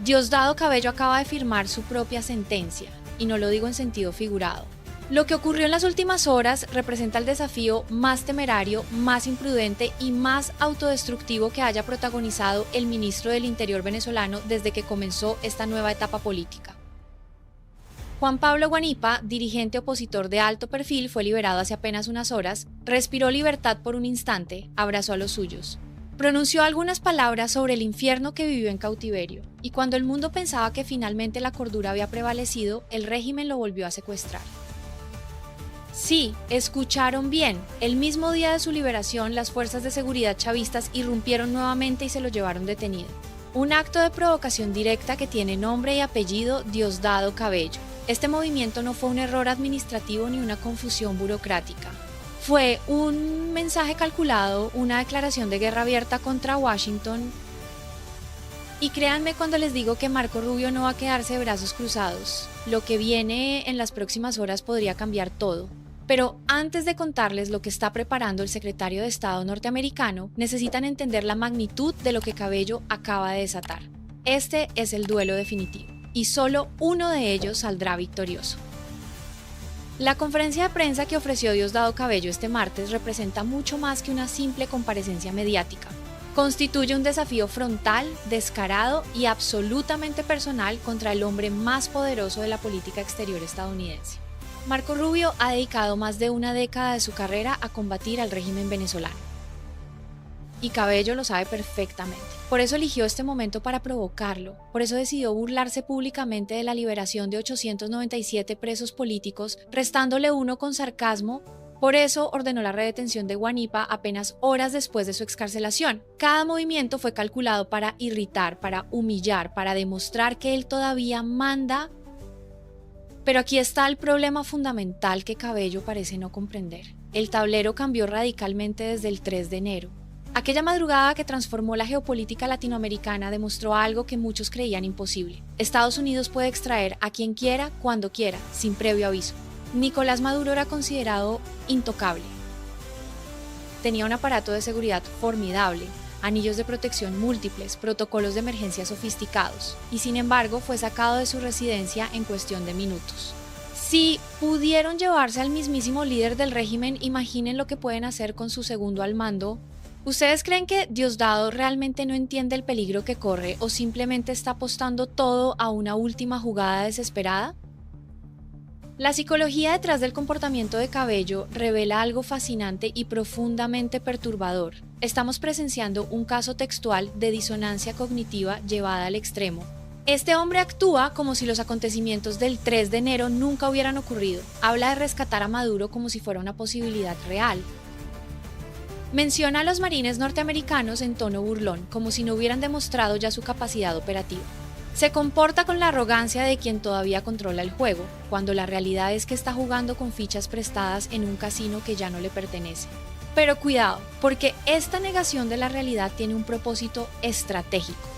Diosdado Cabello acaba de firmar su propia sentencia, y no lo digo en sentido figurado. Lo que ocurrió en las últimas horas representa el desafío más temerario, más imprudente y más autodestructivo que haya protagonizado el ministro del Interior venezolano desde que comenzó esta nueva etapa política. Juan Pablo Guanipa, dirigente opositor de alto perfil, fue liberado hace apenas unas horas, respiró libertad por un instante, abrazó a los suyos. Pronunció algunas palabras sobre el infierno que vivió en cautiverio, y cuando el mundo pensaba que finalmente la cordura había prevalecido, el régimen lo volvió a secuestrar. Sí, escucharon bien. El mismo día de su liberación, las fuerzas de seguridad chavistas irrumpieron nuevamente y se lo llevaron detenido. Un acto de provocación directa que tiene nombre y apellido Diosdado Cabello. Este movimiento no fue un error administrativo ni una confusión burocrática. Fue un mensaje calculado, una declaración de guerra abierta contra Washington. Y créanme cuando les digo que Marco Rubio no va a quedarse de brazos cruzados. Lo que viene en las próximas horas podría cambiar todo. Pero antes de contarles lo que está preparando el secretario de Estado norteamericano, necesitan entender la magnitud de lo que Cabello acaba de desatar. Este es el duelo definitivo, y solo uno de ellos saldrá victorioso. La conferencia de prensa que ofreció Diosdado Cabello este martes representa mucho más que una simple comparecencia mediática. Constituye un desafío frontal, descarado y absolutamente personal contra el hombre más poderoso de la política exterior estadounidense. Marco Rubio ha dedicado más de una década de su carrera a combatir al régimen venezolano. Y Cabello lo sabe perfectamente. Por eso eligió este momento para provocarlo. Por eso decidió burlarse públicamente de la liberación de 897 presos políticos, restándole uno con sarcasmo. Por eso ordenó la redetención de Guanipa apenas horas después de su excarcelación. Cada movimiento fue calculado para irritar, para humillar, para demostrar que él todavía manda. Pero aquí está el problema fundamental que Cabello parece no comprender. El tablero cambió radicalmente desde el 3 de enero. Aquella madrugada que transformó la geopolítica latinoamericana demostró algo que muchos creían imposible. Estados Unidos puede extraer a quien quiera, cuando quiera, sin previo aviso. Nicolás Maduro era considerado intocable. Tenía un aparato de seguridad formidable, anillos de protección múltiples, protocolos de emergencia sofisticados, y sin embargo fue sacado de su residencia en cuestión de minutos. Si pudieron llevarse al mismísimo líder del régimen, imaginen lo que pueden hacer con su segundo al mando. ¿Ustedes creen que Diosdado realmente no entiende el peligro que corre o simplemente está apostando todo a una última jugada desesperada? La psicología detrás del comportamiento de Cabello revela algo fascinante y profundamente perturbador. Estamos presenciando un caso textual de disonancia cognitiva llevada al extremo. Este hombre actúa como si los acontecimientos del 3 de enero nunca hubieran ocurrido. Habla de rescatar a Maduro como si fuera una posibilidad real. Menciona a los marines norteamericanos en tono burlón, como si no hubieran demostrado ya su capacidad operativa. Se comporta con la arrogancia de quien todavía controla el juego, cuando la realidad es que está jugando con fichas prestadas en un casino que ya no le pertenece. Pero cuidado, porque esta negación de la realidad tiene un propósito estratégico.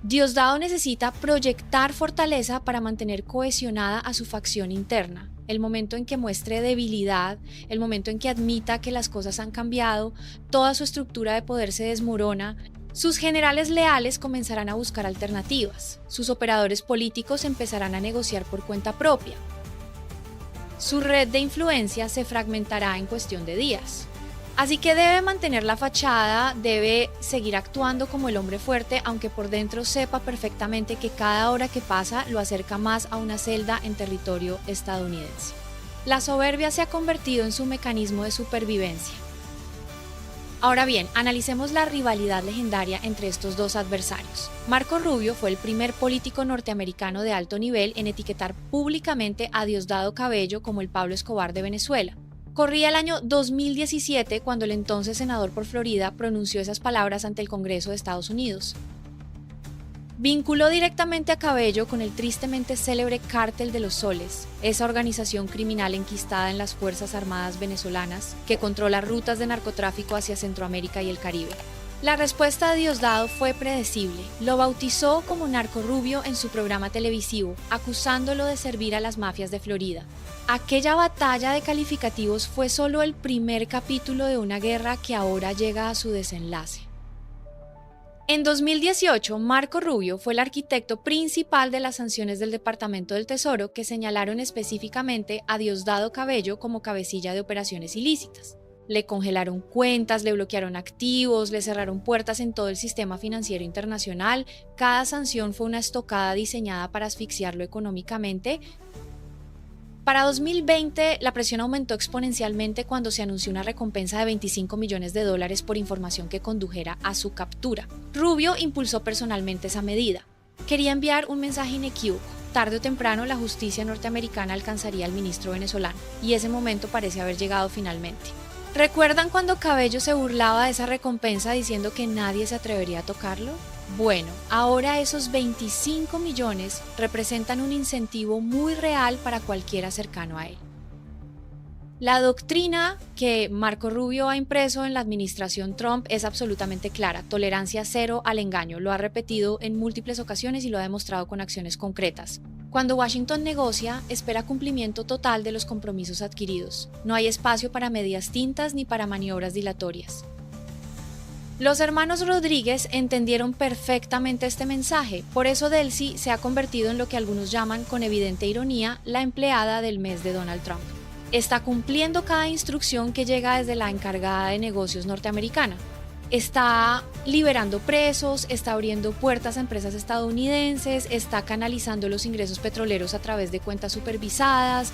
Diosdado necesita proyectar fortaleza para mantener cohesionada a su facción interna. El momento en que muestre debilidad, el momento en que admita que las cosas han cambiado, toda su estructura de poder se desmorona. Sus generales leales comenzarán a buscar alternativas. Sus operadores políticos empezarán a negociar por cuenta propia. Su red de influencia se fragmentará en cuestión de días. Así que debe mantener la fachada, debe seguir actuando como el hombre fuerte, aunque por dentro sepa perfectamente que cada hora que pasa lo acerca más a una celda en territorio estadounidense. La soberbia se ha convertido en su mecanismo de supervivencia. Ahora bien, analicemos la rivalidad legendaria entre estos dos adversarios. Marco Rubio fue el primer político norteamericano de alto nivel en etiquetar públicamente a Diosdado Cabello como el Pablo Escobar de Venezuela. Corría el año 2017 cuando el entonces senador por Florida pronunció esas palabras ante el Congreso de Estados Unidos. Vinculó directamente a Cabello con el tristemente célebre Cártel de los Soles, esa organización criminal enquistada en las Fuerzas Armadas venezolanas que controla rutas de narcotráfico hacia Centroamérica y el Caribe. La respuesta de Diosdado fue predecible. Lo bautizó como Narco Rubio en su programa televisivo, acusándolo de servir a las mafias de Florida. Aquella batalla de calificativos fue solo el primer capítulo de una guerra que ahora llega a su desenlace. En 2018, Marco Rubio fue el arquitecto principal de las sanciones del Departamento del Tesoro que señalaron específicamente a Diosdado Cabello como cabecilla de operaciones ilícitas. Le congelaron cuentas, le bloquearon activos, le cerraron puertas en todo el sistema financiero internacional. Cada sanción fue una estocada diseñada para asfixiarlo económicamente. Para 2020, la presión aumentó exponencialmente cuando se anunció una recompensa de $25 millones por información que condujera a su captura. Rubio impulsó personalmente esa medida. Quería enviar un mensaje inequívoco. Tarde o temprano, la justicia norteamericana alcanzaría al ministro venezolano, y ese momento parece haber llegado finalmente. ¿Recuerdan cuando Cabello se burlaba de esa recompensa diciendo que nadie se atrevería a tocarlo? Bueno, ahora esos 25 millones representan un incentivo muy real para cualquiera cercano a él. La doctrina que Marco Rubio ha impreso en la administración Trump es absolutamente clara: tolerancia cero al engaño. Lo ha repetido en múltiples ocasiones y lo ha demostrado con acciones concretas. Cuando Washington negocia, espera cumplimiento total de los compromisos adquiridos. No hay espacio para medias tintas ni para maniobras dilatorias. Los hermanos Rodríguez entendieron perfectamente este mensaje, por eso Delcy se ha convertido en lo que algunos llaman, con evidente ironía, la empleada del mes de Donald Trump. Está cumpliendo cada instrucción que llega desde la encargada de negocios norteamericana. Está liberando presos, está abriendo puertas a empresas estadounidenses, está canalizando los ingresos petroleros a través de cuentas supervisadas.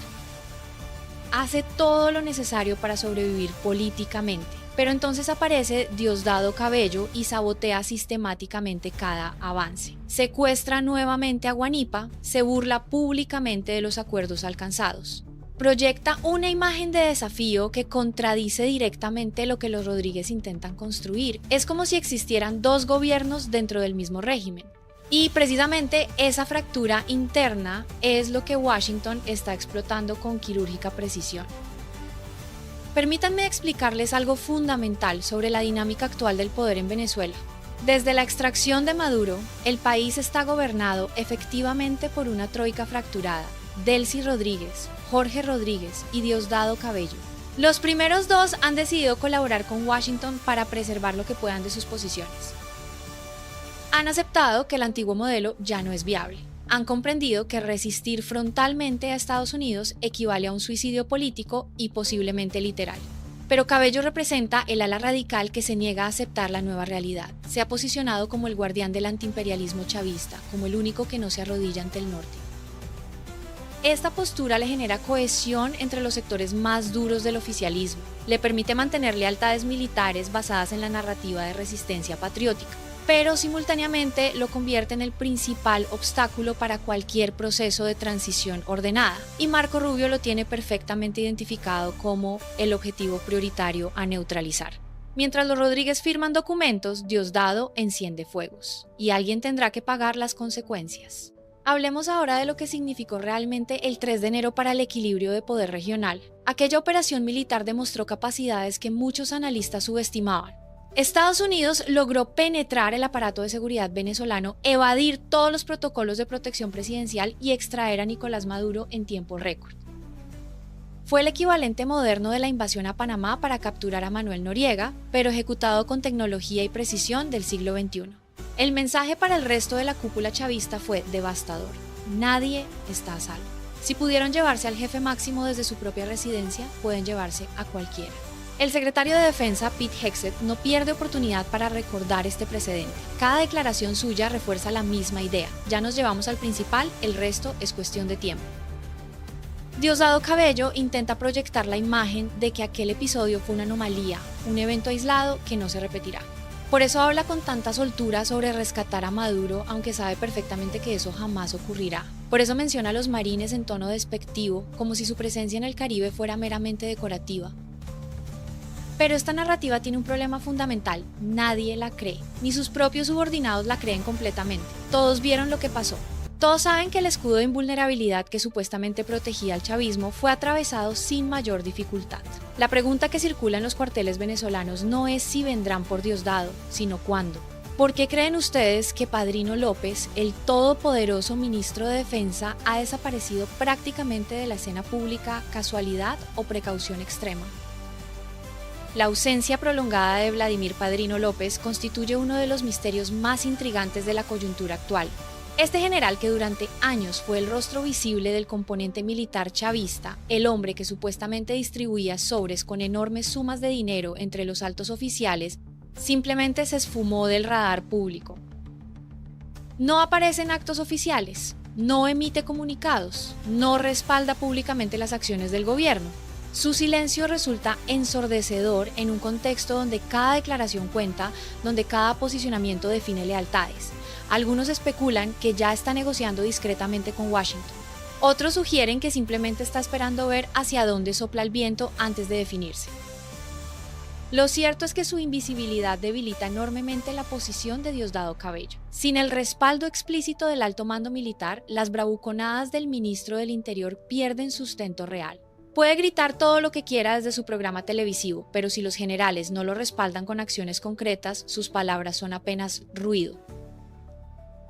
Hace todo lo necesario para sobrevivir políticamente. Pero entonces aparece Diosdado Cabello y sabotea sistemáticamente cada avance. Secuestra nuevamente a Guanipa, se burla públicamente de los acuerdos alcanzados. Proyecta una imagen de desafío que contradice directamente lo que los Rodríguez intentan construir. Es como si existieran dos gobiernos dentro del mismo régimen. Y precisamente esa fractura interna es lo que Washington está explotando con quirúrgica precisión. Permítanme explicarles algo fundamental sobre la dinámica actual del poder en Venezuela. Desde la extracción de Maduro, el país está gobernado efectivamente por una troika fracturada: Delcy Rodríguez, Jorge Rodríguez y Diosdado Cabello. Los primeros dos han decidido colaborar con Washington para preservar lo que puedan de sus posiciones. Han aceptado que el antiguo modelo ya no es viable. Han comprendido que resistir frontalmente a Estados Unidos equivale a un suicidio político y posiblemente literal. Pero Cabello representa el ala radical que se niega a aceptar la nueva realidad. Se ha posicionado como el guardián del antiimperialismo chavista, como el único que no se arrodilla ante el norte. Esta postura le genera cohesión entre los sectores más duros del oficialismo, le permite mantener lealtades militares basadas en la narrativa de resistencia patriótica, pero simultáneamente lo convierte en el principal obstáculo para cualquier proceso de transición ordenada, y Marco Rubio lo tiene perfectamente identificado como el objetivo prioritario a neutralizar. Mientras los Rodríguez firman documentos, Diosdado enciende fuegos, y alguien tendrá que pagar las consecuencias. Hablemos ahora de lo que significó realmente el 3 de enero para el equilibrio de poder regional. Aquella operación militar demostró capacidades que muchos analistas subestimaban. Estados Unidos logró penetrar el aparato de seguridad venezolano, evadir todos los protocolos de protección presidencial y extraer a Nicolás Maduro en tiempo récord. Fue el equivalente moderno de la invasión a Panamá para capturar a Manuel Noriega, pero ejecutado con tecnología y precisión del siglo XXI. El mensaje para el resto de la cúpula chavista fue devastador: nadie está a salvo. Si pudieron llevarse al jefe máximo desde su propia residencia, pueden llevarse a cualquiera. El secretario de Defensa, Pete Hegseth, no pierde oportunidad para recordar este precedente. Cada declaración suya refuerza la misma idea: ya nos llevamos al principal, el resto es cuestión de tiempo. Diosdado Cabello intenta proyectar la imagen de que aquel episodio fue una anomalía, un evento aislado que no se repetirá. Por eso habla con tanta soltura sobre rescatar a Maduro, aunque sabe perfectamente que eso jamás ocurrirá. Por eso menciona a los marines en tono despectivo, como si su presencia en el Caribe fuera meramente decorativa. Pero esta narrativa tiene un problema fundamental: nadie la cree, ni sus propios subordinados la creen completamente. Todos vieron lo que pasó. Todos saben que el escudo de invulnerabilidad que supuestamente protegía al chavismo fue atravesado sin mayor dificultad. La pregunta que circula en los cuarteles venezolanos no es si vendrán por Diosdado, sino cuándo. ¿Por qué creen ustedes que Padrino López, el todopoderoso ministro de Defensa, ha desaparecido prácticamente de la escena pública? ¿Casualidad o precaución extrema? La ausencia prolongada de Vladimir Padrino López constituye uno de los misterios más intrigantes de la coyuntura actual. Este general, que durante años fue el rostro visible del componente militar chavista, el hombre que supuestamente distribuía sobres con enormes sumas de dinero entre los altos oficiales, simplemente se esfumó del radar público. No aparece en actos oficiales, no emite comunicados, no respalda públicamente las acciones del gobierno. Su silencio resulta ensordecedor en un contexto donde cada declaración cuenta, donde cada posicionamiento define lealtades. Algunos especulan que ya está negociando discretamente con Washington. Otros sugieren que simplemente está esperando ver hacia dónde sopla el viento antes de definirse. Lo cierto es que su invisibilidad debilita enormemente la posición de Diosdado Cabello. Sin el respaldo explícito del alto mando militar, las bravuconadas del ministro del Interior pierden sustento real. Puede gritar todo lo que quiera desde su programa televisivo, pero si los generales no lo respaldan con acciones concretas, sus palabras son apenas ruido.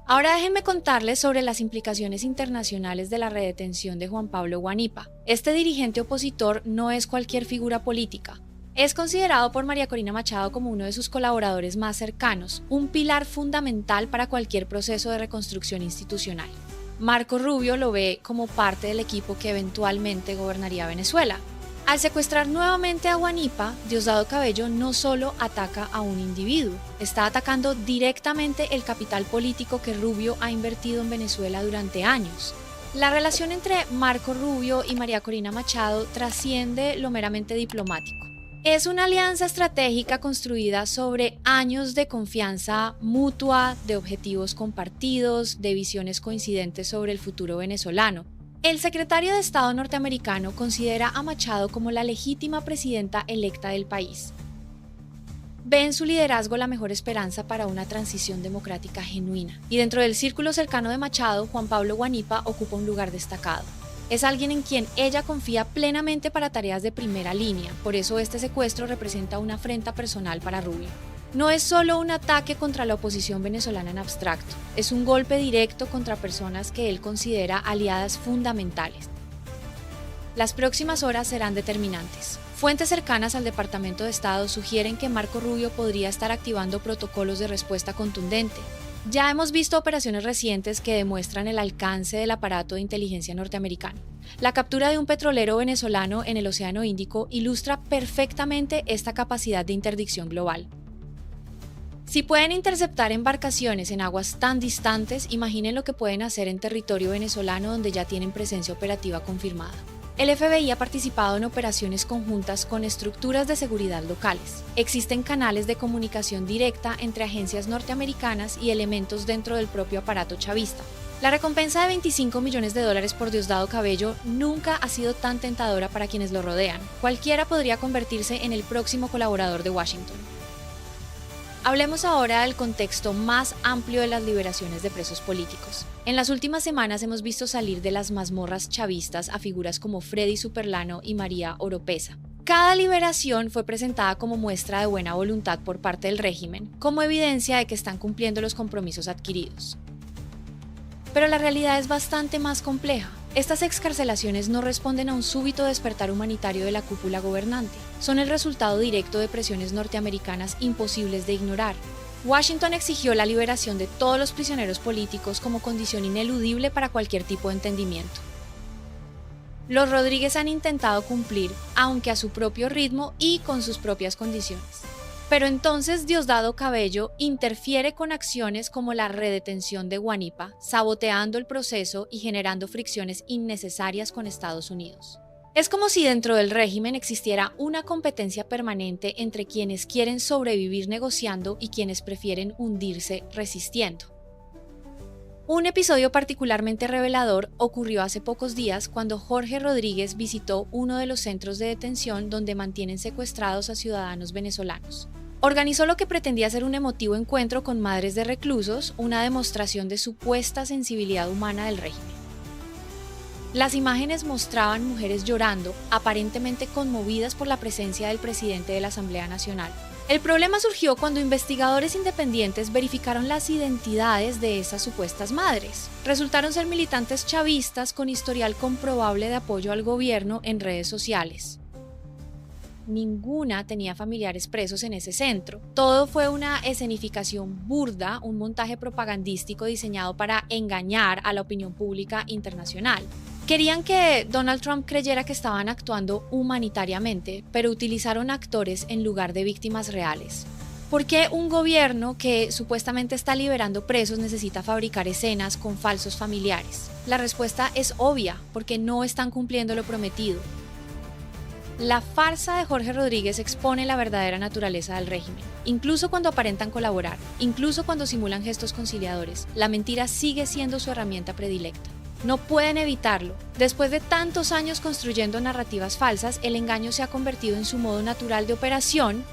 Ahora déjenme contarles sobre las implicaciones internacionales de la redetención de Juan Pablo Guanipa. Este dirigente opositor no es cualquier figura política. Es considerado por María Corina Machado como uno de sus colaboradores más cercanos, un pilar fundamental para cualquier proceso de reconstrucción institucional. Marco Rubio lo ve como parte del equipo que eventualmente gobernaría Venezuela. Al secuestrar nuevamente a Guanipa, Diosdado Cabello no solo ataca a un individuo, está atacando directamente el capital político que Rubio ha invertido en Venezuela durante años. La relación entre Marco Rubio y María Corina Machado trasciende lo meramente diplomático. Es una alianza estratégica construida sobre años de confianza mutua, de objetivos compartidos, de visiones coincidentes sobre el futuro venezolano. El secretario de Estado norteamericano considera a Machado como la legítima presidenta electa del país. Ve en su liderazgo la mejor esperanza para una transición democrática genuina. Y dentro del círculo cercano de Machado, Juan Pablo Guanipa ocupa un lugar destacado. Es alguien en quien ella confía plenamente para tareas de primera línea, por eso este secuestro representa una afrenta personal para Rubio. No es solo un ataque contra la oposición venezolana en abstracto, es un golpe directo contra personas que él considera aliadas fundamentales. Las próximas horas serán determinantes. Fuentes cercanas al Departamento de Estado sugieren que Marco Rubio podría estar activando protocolos de respuesta contundente. Ya hemos visto operaciones recientes que demuestran el alcance del aparato de inteligencia norteamericano. La captura de un petrolero venezolano en el Océano Índico ilustra perfectamente esta capacidad de interdicción global. Si pueden interceptar embarcaciones en aguas tan distantes, imaginen lo que pueden hacer en territorio venezolano donde ya tienen presencia operativa confirmada. El FBI ha participado en operaciones conjuntas con estructuras de seguridad locales. Existen canales de comunicación directa entre agencias norteamericanas y elementos dentro del propio aparato chavista. La recompensa de $25 millones por Diosdado Cabello nunca ha sido tan tentadora para quienes lo rodean. Cualquiera podría convertirse en el próximo colaborador de Washington. Hablemos ahora del contexto más amplio de las liberaciones de presos políticos. En las últimas semanas hemos visto salir de las mazmorras chavistas a figuras como Freddy Superlano y María Oropesa. Cada liberación fue presentada como muestra de buena voluntad por parte del régimen, como evidencia de que están cumpliendo los compromisos adquiridos. Pero la realidad es bastante más compleja. Estas excarcelaciones no responden a un súbito despertar humanitario de la cúpula gobernante. Son el resultado directo de presiones norteamericanas imposibles de ignorar. Washington exigió la liberación de todos los prisioneros políticos como condición ineludible para cualquier tipo de entendimiento. Los Rodríguez han intentado cumplir, aunque a su propio ritmo y con sus propias condiciones. Pero entonces Diosdado Cabello interfiere con acciones como la redetención de Guanipa, saboteando el proceso y generando fricciones innecesarias con Estados Unidos. Es como si dentro del régimen existiera una competencia permanente entre quienes quieren sobrevivir negociando y quienes prefieren hundirse resistiendo. Un episodio particularmente revelador ocurrió hace pocos días cuando Jorge Rodríguez visitó uno de los centros de detención donde mantienen secuestrados a ciudadanos venezolanos. Organizó lo que pretendía ser un emotivo encuentro con madres de reclusos, una demostración de supuesta sensibilidad humana del régimen. Las imágenes mostraban mujeres llorando, aparentemente conmovidas por la presencia del presidente de la Asamblea Nacional. El problema surgió cuando investigadores independientes verificaron las identidades de esas supuestas madres. Resultaron ser militantes chavistas con historial comprobable de apoyo al gobierno en redes sociales. ninguna tenía familiares presos en ese centro. Todo fue una escenificación burda, un montaje propagandístico diseñado para engañar a la opinión pública internacional. Querían que Donald Trump creyera que estaban actuando humanitariamente, pero utilizaron actores en lugar de víctimas reales. ¿Por qué un gobierno que supuestamente está liberando presos necesita fabricar escenas con falsos familiares? La respuesta es obvia, porque no están cumpliendo lo prometido. La farsa de Jorge Rodríguez expone la verdadera naturaleza del régimen. Incluso cuando aparentan colaborar, incluso cuando simulan gestos conciliadores, la mentira sigue siendo su herramienta predilecta. No pueden evitarlo. Después de tantos años construyendo narrativas falsas, el engaño se ha convertido en su modo natural de operación.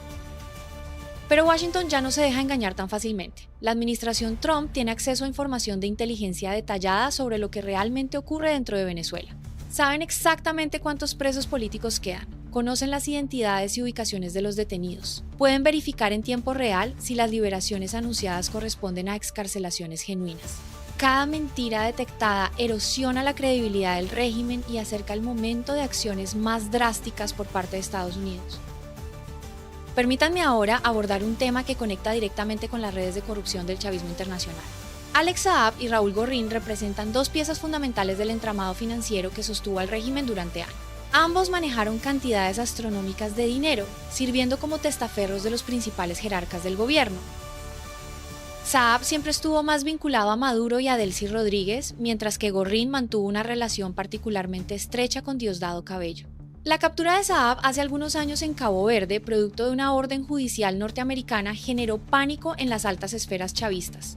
Pero Washington ya no se deja engañar tan fácilmente. La administración Trump tiene acceso a información de inteligencia detallada sobre lo que realmente ocurre dentro de Venezuela. Saben exactamente cuántos presos políticos quedan, conocen las identidades y ubicaciones de los detenidos, pueden verificar en tiempo real si las liberaciones anunciadas corresponden a excarcelaciones genuinas. Cada mentira detectada erosiona la credibilidad del régimen y acerca el momento de acciones más drásticas por parte de Estados Unidos. Permítanme ahora abordar un tema que conecta directamente con las redes de corrupción del chavismo internacional. Alex Saab y Raúl Gorrín representan dos piezas fundamentales del entramado financiero que sostuvo al régimen durante años. Ambos manejaron cantidades astronómicas de dinero, sirviendo como testaferros de los principales jerarcas del gobierno. Saab siempre estuvo más vinculado a Maduro y a Delcy Rodríguez, mientras que Gorrín mantuvo una relación particularmente estrecha con Diosdado Cabello. La captura de Saab hace algunos años en Cabo Verde, producto de una orden judicial norteamericana, generó pánico en las altas esferas chavistas.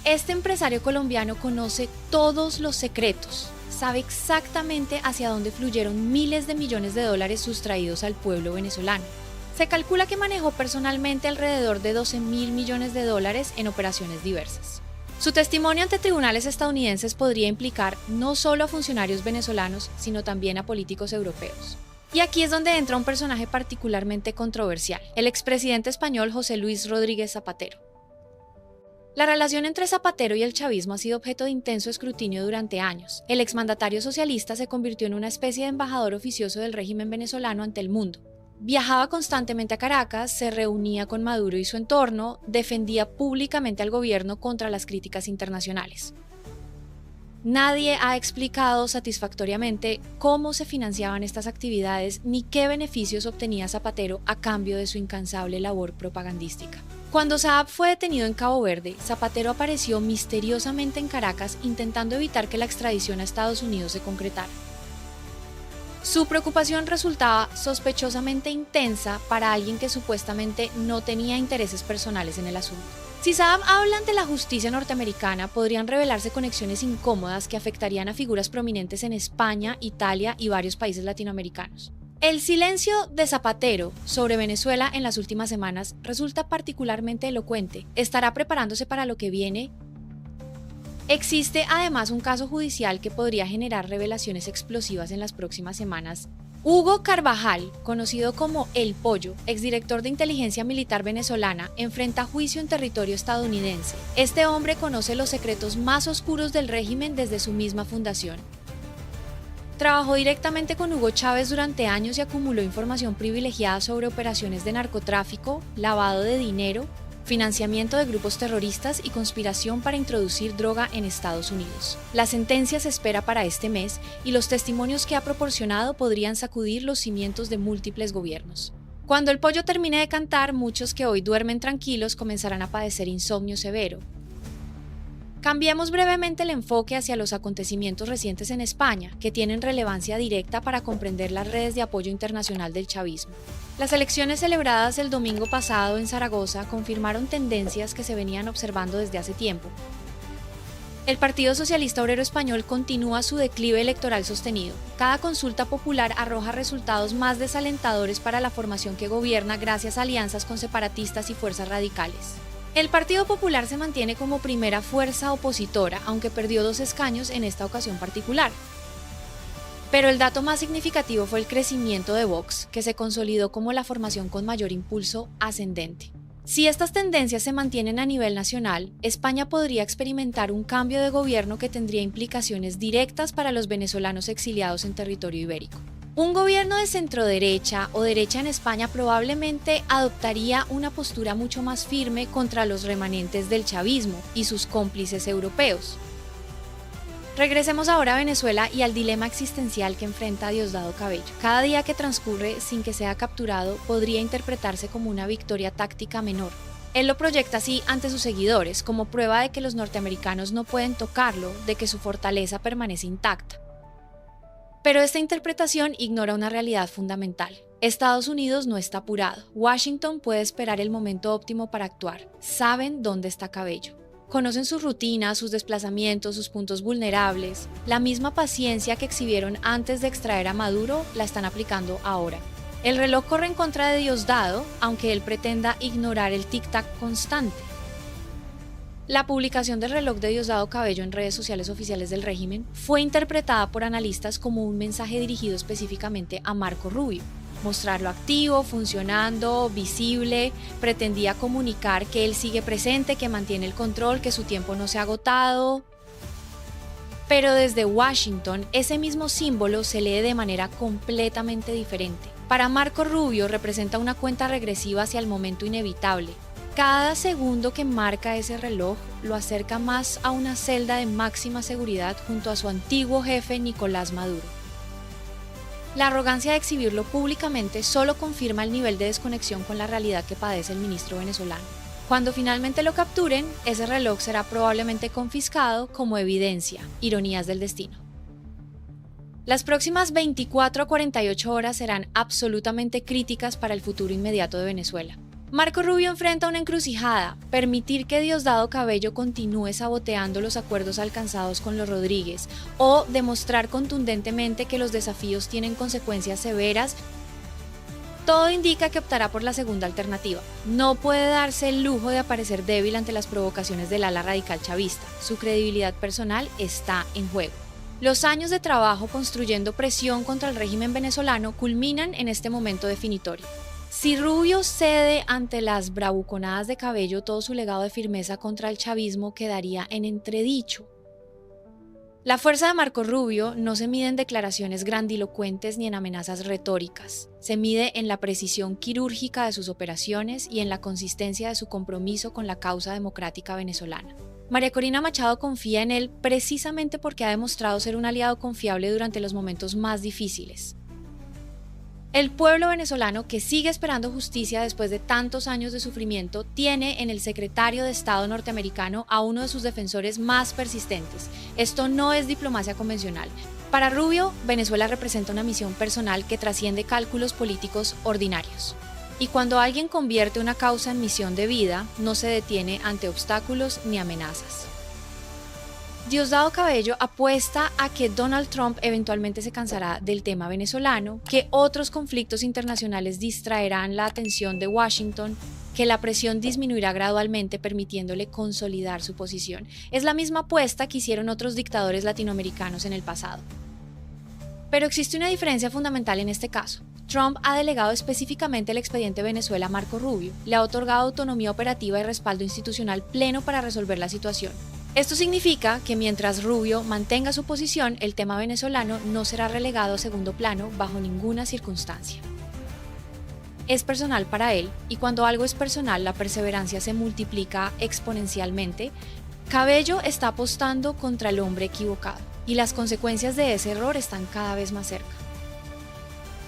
Este empresario colombiano conoce todos los secretos, sabe exactamente hacia dónde fluyeron miles de millones de dólares sustraídos al pueblo venezolano. Se calcula que manejó personalmente alrededor de 12.000 millones de dólares en operaciones diversas. Su testimonio ante tribunales estadounidenses podría implicar no solo a funcionarios venezolanos, sino también a políticos europeos. Y aquí es donde entra un personaje particularmente controversial, el expresidente español José Luis Rodríguez Zapatero. La relación entre Zapatero y el chavismo ha sido objeto de intenso escrutinio durante años. El exmandatario socialista se convirtió en una especie de embajador oficioso del régimen venezolano ante el mundo. Viajaba constantemente a Caracas, se reunía con Maduro y su entorno, defendía públicamente al gobierno contra las críticas internacionales. Nadie ha explicado satisfactoriamente cómo se financiaban estas actividades ni qué beneficios obtenía Zapatero a cambio de su incansable labor propagandística. Cuando Saab fue detenido en Cabo Verde, Zapatero apareció misteriosamente en Caracas intentando evitar que la extradición a Estados Unidos se concretara. Su preocupación resultaba sospechosamente intensa para alguien que supuestamente no tenía intereses personales en el asunto. Si Saab habla ante la justicia norteamericana, podrían revelarse conexiones incómodas que afectarían a figuras prominentes en España, Italia y varios países latinoamericanos. El silencio de Zapatero sobre Venezuela en las últimas semanas resulta particularmente elocuente. ¿Estará preparándose para lo que viene? Existe además un caso judicial que podría generar revelaciones explosivas en las próximas semanas. Hugo Carvajal, conocido como El Pollo, exdirector de inteligencia militar venezolana, enfrenta juicio en territorio estadounidense. Este hombre conoce los secretos más oscuros del régimen desde su misma fundación. Trabajó directamente con Hugo Chávez durante años y acumuló información privilegiada sobre operaciones de narcotráfico, lavado de dinero, financiamiento de grupos terroristas y conspiración para introducir droga en Estados Unidos. La sentencia se espera para este mes y los testimonios que ha proporcionado podrían sacudir los cimientos de múltiples gobiernos. Cuando el pollo termine de cantar, muchos que hoy duermen tranquilos comenzarán a padecer insomnio severo. Cambiemos brevemente el enfoque hacia los acontecimientos recientes en España, que tienen relevancia directa para comprender las redes de apoyo internacional del chavismo. Las elecciones celebradas el domingo pasado en Zaragoza confirmaron tendencias que se venían observando desde hace tiempo. El Partido Socialista Obrero Español continúa su declive electoral sostenido. Cada consulta popular arroja resultados más desalentadores para la formación que gobierna gracias a alianzas con separatistas y fuerzas radicales. El Partido Popular se mantiene como primera fuerza opositora, aunque perdió 2 escaños en esta ocasión particular. Pero el dato más significativo fue el crecimiento de Vox, que se consolidó como la formación con mayor impulso ascendente. Si estas tendencias se mantienen a nivel nacional, España podría experimentar un cambio de gobierno que tendría implicaciones directas para los venezolanos exiliados en territorio ibérico. Un gobierno de centroderecha o derecha en España probablemente adoptaría una postura mucho más firme contra los remanentes del chavismo y sus cómplices europeos. Regresemos ahora a Venezuela y al dilema existencial que enfrenta Diosdado Cabello. Cada día que transcurre sin que sea capturado podría interpretarse como una victoria táctica menor. Él lo proyecta así ante sus seguidores, como prueba de que los norteamericanos no pueden tocarlo, de que su fortaleza permanece intacta. Pero esta interpretación ignora una realidad fundamental. Estados Unidos no está apurado. Washington puede esperar el momento óptimo para actuar. Saben dónde está Cabello. Conocen sus rutinas, sus desplazamientos, sus puntos vulnerables. La misma paciencia que exhibieron antes de extraer a Maduro la están aplicando ahora. El reloj corre en contra de Diosdado, aunque él pretenda ignorar el tic-tac constante. La publicación del reloj de Diosdado Cabello en redes sociales oficiales del régimen fue interpretada por analistas como un mensaje dirigido específicamente a Marco Rubio. Mostrarlo activo, funcionando, visible, pretendía comunicar que él sigue presente, que mantiene el control, que su tiempo no se ha agotado. Pero desde Washington, ese mismo símbolo se lee de manera completamente diferente. Para Marco Rubio representa una cuenta regresiva hacia el momento inevitable. Cada segundo que marca ese reloj lo acerca más a una celda de máxima seguridad junto a su antiguo jefe Nicolás Maduro. La arrogancia de exhibirlo públicamente solo confirma el nivel de desconexión con la realidad que padece el ministro venezolano. Cuando finalmente lo capturen, ese reloj será probablemente confiscado como evidencia, ironías del destino. Las próximas 24 a 48 horas serán absolutamente críticas para el futuro inmediato de Venezuela. Marco Rubio enfrenta una encrucijada: permitir que Diosdado Cabello continúe saboteando los acuerdos alcanzados con los Rodríguez o demostrar contundentemente que los desafíos tienen consecuencias severas. Todo indica que optará por la segunda alternativa. No puede darse el lujo de aparecer débil ante las provocaciones del ala radical chavista. Su credibilidad personal está en juego. Los años de trabajo construyendo presión contra el régimen venezolano culminan en este momento definitorio. Si Rubio cede ante las bravuconadas de Cabello, todo su legado de firmeza contra el chavismo quedaría en entredicho. La fuerza de Marco Rubio no se mide en declaraciones grandilocuentes ni en amenazas retóricas. Se mide en la precisión quirúrgica de sus operaciones y en la consistencia de su compromiso con la causa democrática venezolana. María Corina Machado confía en él precisamente porque ha demostrado ser un aliado confiable durante los momentos más difíciles. El pueblo venezolano, que sigue esperando justicia después de tantos años de sufrimiento, tiene en el secretario de Estado norteamericano a uno de sus defensores más persistentes. Esto no es diplomacia convencional. Para Rubio, Venezuela representa una misión personal que trasciende cálculos políticos ordinarios. Y cuando alguien convierte una causa en misión de vida, no se detiene ante obstáculos ni amenazas. Diosdado Cabello apuesta a que Donald Trump eventualmente se cansará del tema venezolano, que otros conflictos internacionales distraerán la atención de Washington, que la presión disminuirá gradualmente permitiéndole consolidar su posición. Es la misma apuesta que hicieron otros dictadores latinoamericanos en el pasado. Pero existe una diferencia fundamental en este caso. Trump ha delegado específicamente el expediente Venezuela a Marco Rubio, le ha otorgado autonomía operativa y respaldo institucional pleno para resolver la situación. Esto significa que mientras Rubio mantenga su posición, el tema venezolano no será relegado a segundo plano bajo ninguna circunstancia. Es personal para él, y cuando algo es personal, la perseverancia se multiplica exponencialmente. Cabello está apostando contra el hombre equivocado, y las consecuencias de ese error están cada vez más cerca.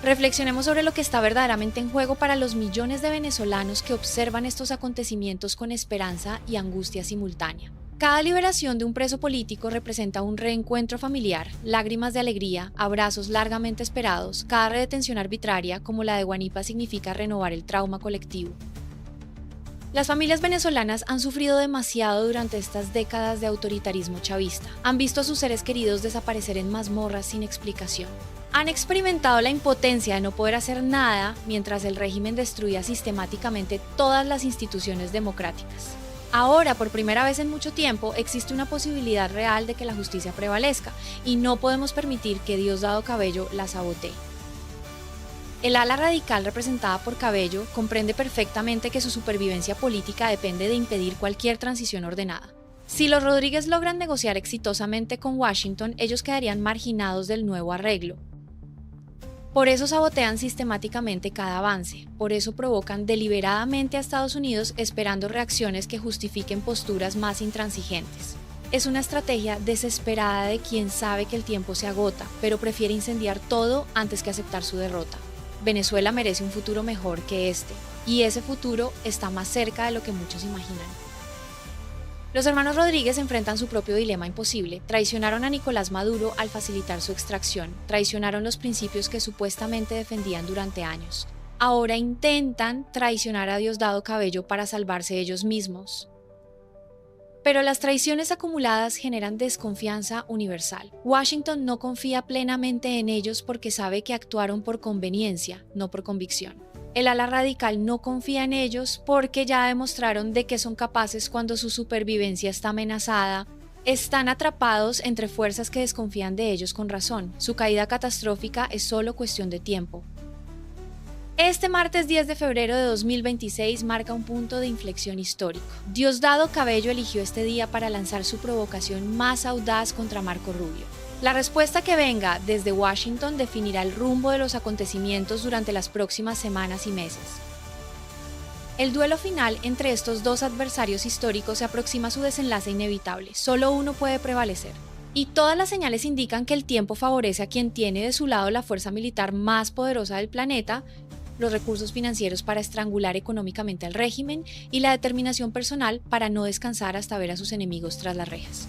Reflexionemos sobre lo que está verdaderamente en juego para los millones de venezolanos que observan estos acontecimientos con esperanza y angustia simultánea. Cada liberación de un preso político representa un reencuentro familiar, lágrimas de alegría, abrazos largamente esperados. Cada redetención arbitraria, como la de Guanipa, significa renovar el trauma colectivo. Las familias venezolanas han sufrido demasiado durante estas décadas de autoritarismo chavista. Han visto a sus seres queridos desaparecer en mazmorras sin explicación. Han experimentado la impotencia de no poder hacer nada mientras el régimen destruía sistemáticamente todas las instituciones democráticas. Ahora, por primera vez en mucho tiempo, existe una posibilidad real de que la justicia prevalezca y no podemos permitir que Diosdado Cabello la sabotee. El ala radical representada por Cabello comprende perfectamente que su supervivencia política depende de impedir cualquier transición ordenada. Si los Rodríguez logran negociar exitosamente con Washington, ellos quedarían marginados del nuevo arreglo. Por eso sabotean sistemáticamente cada avance, por eso provocan deliberadamente a Estados Unidos esperando reacciones que justifiquen posturas más intransigentes. Es una estrategia desesperada de quien sabe que el tiempo se agota, pero prefiere incendiar todo antes que aceptar su derrota. Venezuela merece un futuro mejor que este, y ese futuro está más cerca de lo que muchos imaginan. Los hermanos Rodríguez enfrentan su propio dilema imposible. Traicionaron a Nicolás Maduro al facilitar su extracción, traicionaron los principios que supuestamente defendían durante años. Ahora intentan traicionar a Diosdado Cabello para salvarse ellos mismos. Pero las traiciones acumuladas generan desconfianza universal. Washington no confía plenamente en ellos porque sabe que actuaron por conveniencia, no por convicción. El ala radical no confía en ellos porque ya demostraron de qué son capaces cuando su supervivencia está amenazada. Están atrapados entre fuerzas que desconfían de ellos con razón. Su caída catastrófica es solo cuestión de tiempo. Este martes 10 de febrero de 2026 marca un punto de inflexión histórico. Diosdado Cabello eligió este día para lanzar su provocación más audaz contra Marco Rubio. La respuesta que venga desde Washington definirá el rumbo de los acontecimientos durante las próximas semanas y meses. El duelo final entre estos dos adversarios históricos se aproxima a su desenlace inevitable. Solo uno puede prevalecer. Y todas las señales indican que el tiempo favorece a quien tiene de su lado la fuerza militar más poderosa del planeta, los recursos financieros para estrangular económicamente al régimen y la determinación personal para no descansar hasta ver a sus enemigos tras las rejas.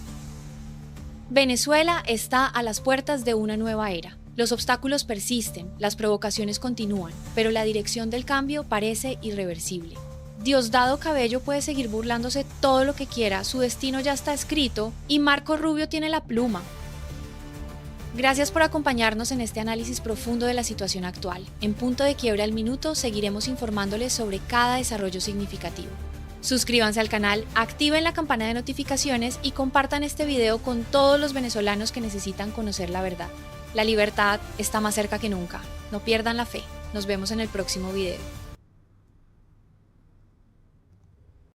Venezuela está a las puertas de una nueva era. Los obstáculos persisten, las provocaciones continúan, pero la dirección del cambio parece irreversible. Diosdado Cabello puede seguir burlándose todo lo que quiera, su destino ya está escrito y Marco Rubio tiene la pluma. Gracias por acompañarnos en este análisis profundo de la situación actual. En Punto de Quiebra al Minuto seguiremos informándoles sobre cada desarrollo significativo. Suscríbanse al canal, activen la campana de notificaciones y compartan este video con todos los venezolanos que necesitan conocer la verdad. La libertad está más cerca que nunca. No pierdan la fe. Nos vemos en el próximo video.